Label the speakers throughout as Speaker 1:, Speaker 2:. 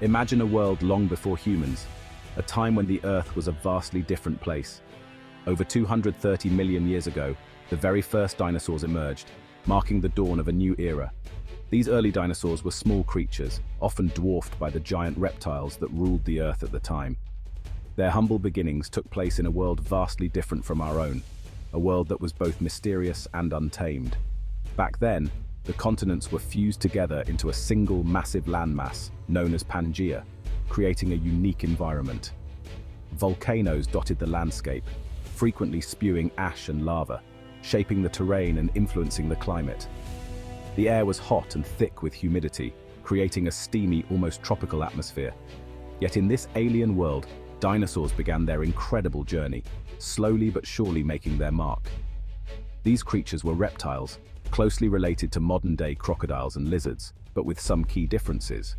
Speaker 1: Imagine a world long before humans, a time when the Earth was a vastly different place. Over 230 million years ago, the very first dinosaurs emerged, marking the dawn of a new era. These early dinosaurs were small creatures, often dwarfed by the giant reptiles that ruled the Earth at the time. Their humble beginnings took place in a world vastly different from our own, a world that was both mysterious and untamed. Back then, the continents were fused together into a single massive landmass known as Pangaea, creating a unique environment. Volcanoes dotted the landscape, frequently spewing ash and lava, shaping the terrain and influencing the climate. The air was hot and thick with humidity, creating a steamy, almost tropical atmosphere. Yet in this alien world, dinosaurs began their incredible journey, slowly but surely making their mark. These creatures were reptiles, closely related to modern-day crocodiles and lizards, but with some key differences.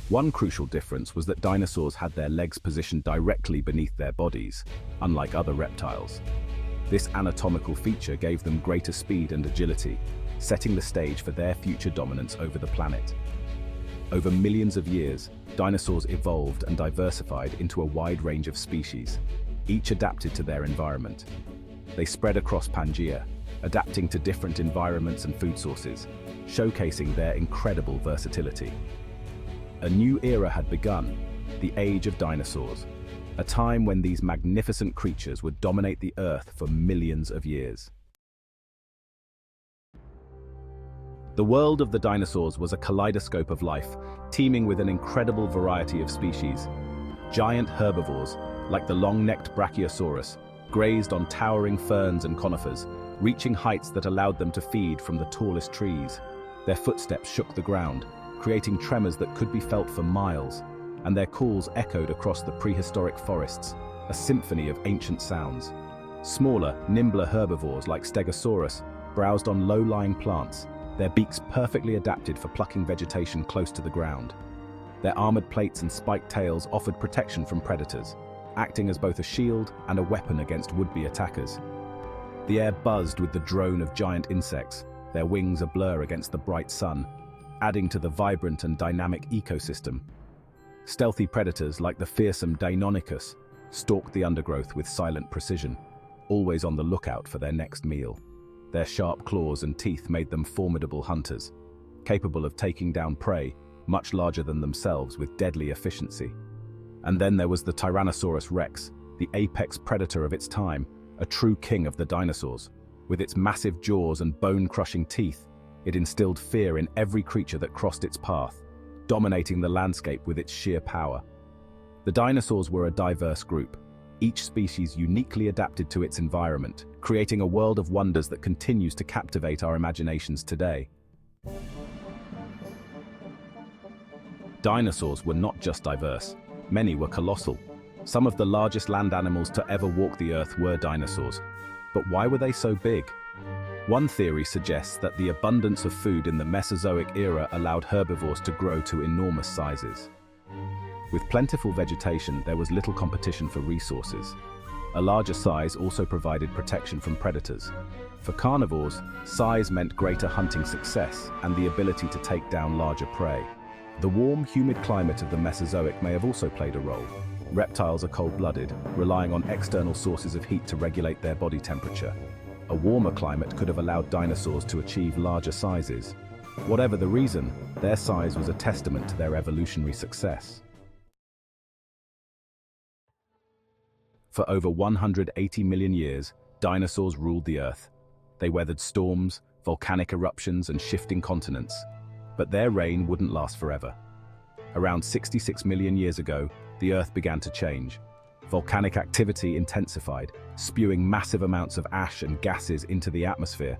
Speaker 1: One crucial difference was that dinosaurs had their legs positioned directly beneath their bodies, unlike other reptiles. This anatomical feature gave them greater speed and agility, setting the stage for their future dominance over the planet. Over millions of years, dinosaurs evolved and diversified into a wide range of species, each adapted to their environment. They spread across Pangaea, adapting to different environments and food sources, showcasing their incredible versatility. A new era had begun, the age of dinosaurs, a time when these magnificent creatures would dominate the Earth for millions of years. The world of the dinosaurs was a kaleidoscope of life, teeming with an incredible variety of species. Giant herbivores, like the long-necked Brachiosaurus, grazed on towering ferns and conifers, reaching heights that allowed them to feed from the tallest trees. Their footsteps shook the ground, creating tremors that could be felt for miles, and their calls echoed across the prehistoric forests, a symphony of ancient sounds. Smaller, nimbler herbivores like Stegosaurus browsed on low-lying plants, their beaks perfectly adapted for plucking vegetation close to the ground. Their armored plates and spiked tails offered protection from predators, acting as both a shield and a weapon against would-be attackers. The air buzzed with the drone of giant insects, their wings a blur against the bright sun, adding to the vibrant and dynamic ecosystem. Stealthy predators like the fearsome Deinonychus stalked the undergrowth with silent precision, always on the lookout for their next meal. Their sharp claws and teeth made them formidable hunters, capable of taking down prey much larger than themselves with deadly efficiency. And then there was the Tyrannosaurus rex, the apex predator of its time, a true king of the dinosaurs. With its massive jaws and bone-crushing teeth, it instilled fear in every creature that crossed its path, dominating the landscape with its sheer power. The dinosaurs were a diverse group, each species uniquely adapted to its environment, creating a world of wonders that continues to captivate our imaginations today. Dinosaurs were not just diverse, many were colossal. Some of the largest land animals to ever walk the Earth were dinosaurs. But why were they so big? One theory suggests that the abundance of food in the Mesozoic era allowed herbivores to grow to enormous sizes. With plentiful vegetation, there was little competition for resources. A larger size also provided protection from predators. For carnivores, size meant greater hunting success and the ability to take down larger prey. The warm, humid climate of the Mesozoic may have also played a role. Reptiles are cold-blooded, relying on external sources of heat to regulate their body temperature. A warmer climate could have allowed dinosaurs to achieve larger sizes. Whatever the reason, their size was a testament to their evolutionary success. For over 180 million years, dinosaurs ruled the Earth. They weathered storms, volcanic eruptions, and shifting continents. But their reign wouldn't last forever. Around 66 million years ago, the Earth began to change. Volcanic activity intensified, spewing massive amounts of ash and gases into the atmosphere.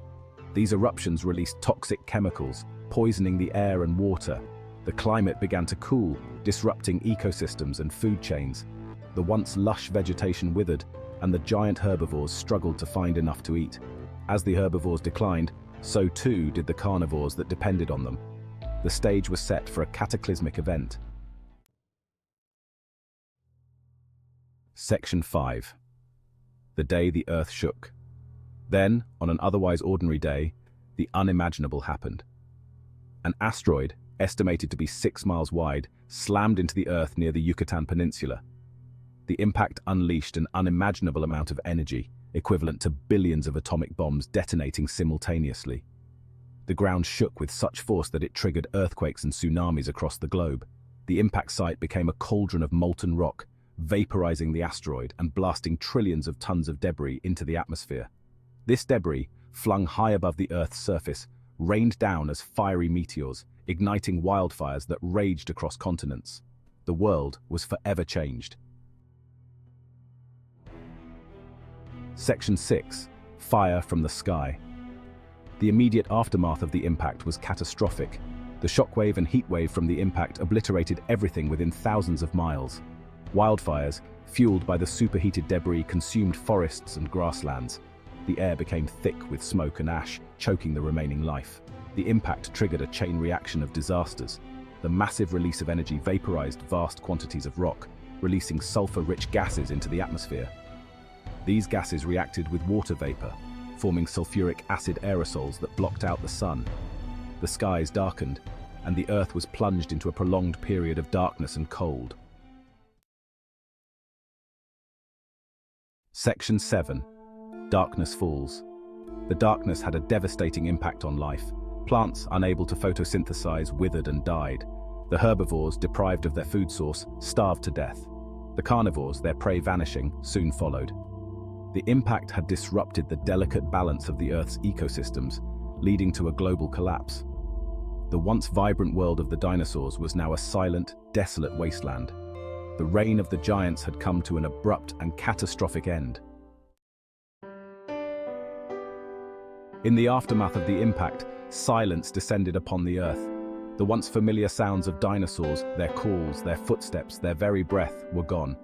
Speaker 1: These eruptions released toxic chemicals, poisoning the air and water. The climate began to cool, disrupting ecosystems and food chains. The once lush vegetation withered, and the giant herbivores struggled to find enough to eat. As the herbivores declined, so too did the carnivores that depended on them. The stage was set for a cataclysmic event. Section 5. The day the Earth shook. Then, on an otherwise ordinary day, the unimaginable happened. An asteroid, estimated to be 6 miles wide, slammed into the earth near the Yucatan Peninsula. The impact unleashed an unimaginable amount of energy, equivalent to billions of atomic bombs detonating simultaneously. The ground shook with such force that it triggered earthquakes and tsunamis across the globe. The impact site became a cauldron of molten rock, vaporizing the asteroid and blasting trillions of tons of debris into the atmosphere. This debris, flung high above the Earth's surface, rained down as fiery meteors, igniting wildfires that raged across continents. The world was forever changed. Section 6. Fire from the sky. The immediate aftermath of the impact was catastrophic. The shockwave and heatwave from the impact obliterated everything within thousands of miles. Wildfires, fueled by the superheated debris, consumed forests and grasslands. The air became thick with smoke and ash, choking the remaining life. The impact triggered a chain reaction of disasters. The massive release of energy vaporized vast quantities of rock, releasing sulfur-rich gases into the atmosphere. These gases reacted with water vapor, forming sulfuric acid aerosols that blocked out the sun. The skies darkened, and the Earth was plunged into a prolonged period of darkness and cold. Section 7. Darkness falls. The darkness had a devastating impact on life. Plants, unable to photosynthesize, withered and died. The herbivores, deprived of their food source, starved to death. The carnivores, their prey vanishing, soon followed. The impact had disrupted the delicate balance of the Earth's ecosystems, leading to a global collapse. The once vibrant world of the dinosaurs was now a silent, desolate wasteland. The reign of the giants had come to an abrupt and catastrophic end. In the aftermath of the impact, silence descended upon the Earth. The once familiar sounds of dinosaurs, their calls, their footsteps, their very breath, were gone.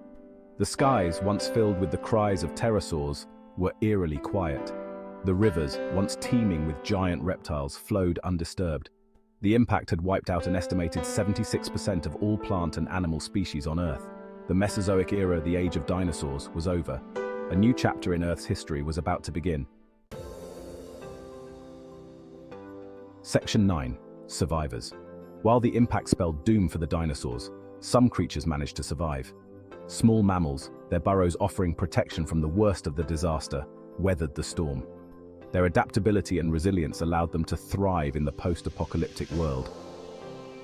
Speaker 1: The skies, once filled with the cries of pterosaurs, were eerily quiet. The rivers, once teeming with giant reptiles, flowed undisturbed. The impact had wiped out an estimated 76% of all plant and animal species on Earth. The Mesozoic era, the age of dinosaurs, was over. A new chapter in Earth's history was about to begin. Section 9. Survivors. While the impact spelled doom for the dinosaurs, some creatures managed to survive. Small mammals, their burrows offering protection from the worst of the disaster, weathered the storm. Their adaptability and resilience allowed them to thrive in the post-apocalyptic world.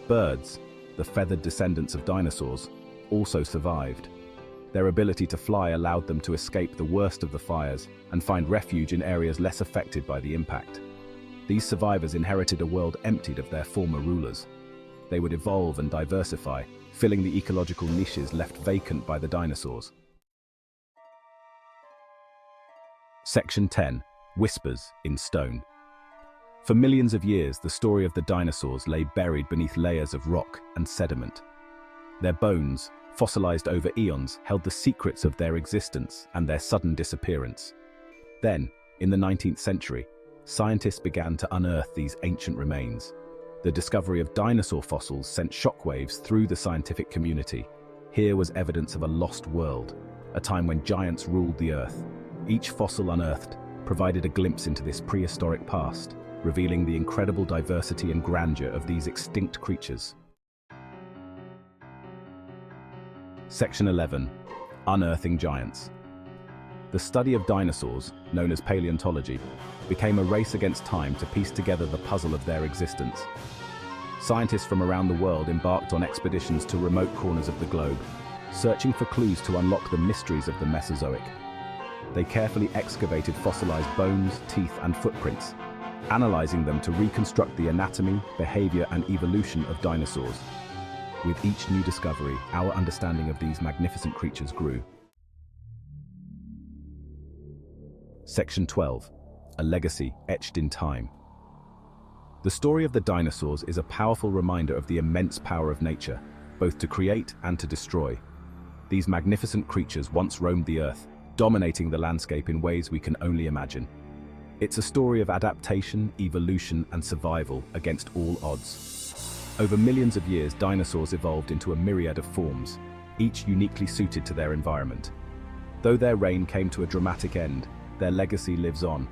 Speaker 1: Birds, the feathered descendants of dinosaurs, also survived. Their ability to fly allowed them to escape the worst of the fires and find refuge in areas less affected by the impact. These survivors inherited a world emptied of their former rulers. They would evolve and diversify, filling the ecological niches left vacant by the dinosaurs. Section 10. Whispers in stone. For millions of years, the story of the dinosaurs lay buried beneath layers of rock and sediment. Their bones, fossilized over eons, held the secrets of their existence and their sudden disappearance. Then, in the 19th century, scientists began to unearth these ancient remains. The discovery of dinosaur fossils sent shockwaves through the scientific community. Here was evidence of a lost world, a time when giants ruled the Earth. Each fossil unearthed provided a glimpse into this prehistoric past, revealing the incredible diversity and grandeur of these extinct creatures. Section 11. Unearthing giants. The study of dinosaurs, known as paleontology, became a race against time to piece together the puzzle of their existence. Scientists from around the world embarked on expeditions to remote corners of the globe, searching for clues to unlock the mysteries of the Mesozoic. They carefully excavated fossilized bones, teeth, and footprints, analyzing them to reconstruct the anatomy, behavior, and evolution of dinosaurs. With each new discovery, our understanding of these magnificent creatures grew. Section 12. A legacy etched in time. The story of the dinosaurs is a powerful reminder of the immense power of nature, both to create and to destroy. These magnificent creatures once roamed the Earth, dominating the landscape in ways we can only imagine. It's a story of adaptation, evolution, and survival against all odds. Over millions of years, dinosaurs evolved into a myriad of forms, each uniquely suited to their environment. Though their reign came to a dramatic end, their legacy lives on.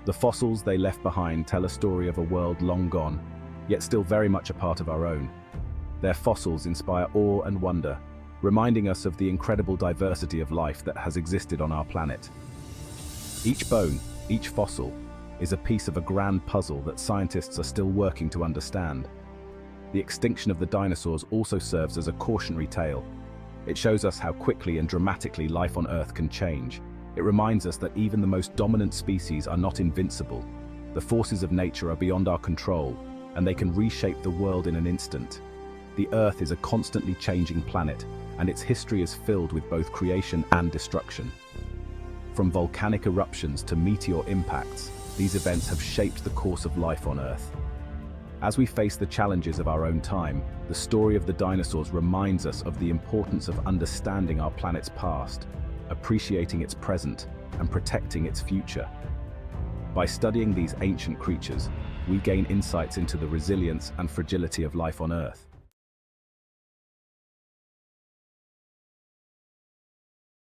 Speaker 1: The fossils they left behind tell a story of a world long gone, yet still very much a part of our own. Their fossils inspire awe and wonder, reminding us of the incredible diversity of life that has existed on our planet. Each bone, each fossil, is a piece of a grand puzzle that scientists are still working to understand. The extinction of the dinosaurs also serves as a cautionary tale. It shows us how quickly and dramatically life on Earth can change. It reminds us that even the most dominant species are not invincible. The forces of nature are beyond our control, and they can reshape the world in an instant. The Earth is a constantly changing planet, and its history is filled with both creation and destruction. From volcanic eruptions to meteor impacts, these events have shaped the course of life on Earth. As we face the challenges of our own time, the story of the dinosaurs reminds us of the importance of understanding our planet's past, appreciating its present, and protecting its future. By studying these ancient creatures, we gain insights into the resilience and fragility of life on Earth.